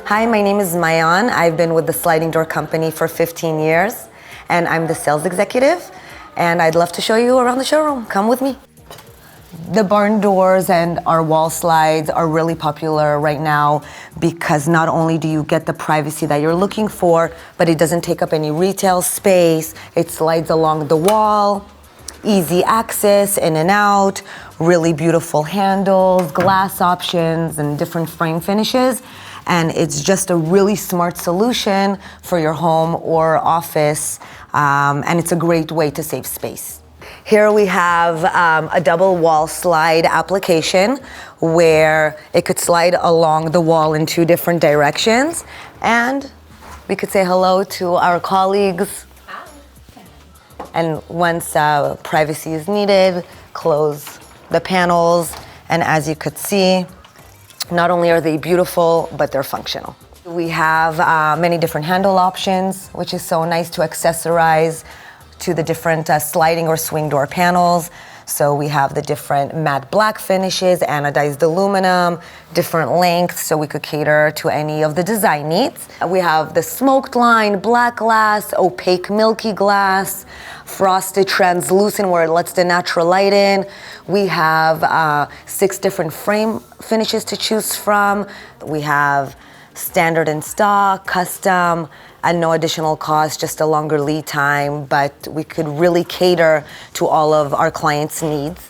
Hi, my name is Mayan. I've been with the sliding door company for 15 years, and I'm the sales executive, and I'd love to show you around the showroom. Come with me. The barn doors and our wall slides are really popular right now because not only do you get the privacy that you're looking for, but it doesn't take up any retail space. It slides along the wall, easy access in and out, really beautiful handles, glass options, and different frame finishes. And it's just a really smart solution for your home or office, and it's a great way to save space. Here we have a double wall slide application where it could slide along the wall in two different directions, and we could say hello to our colleagues. Hi. And once privacy is needed, close the panels, and as you could see, not only are they beautiful, but they're functional. We have many different handle options, which is so nice to accessorize to the different sliding or swing door panels. So we have the different matte black finishes, anodized aluminum, different lengths, so we could cater to any of the design needs. We have the smoked line, black glass, opaque milky glass, frosted translucent where it lets the natural light in. We have 6 different frame finishes to choose from. We have standard in stock, custom, at no additional cost, just a longer lead time, but we could really cater to all of our clients' needs.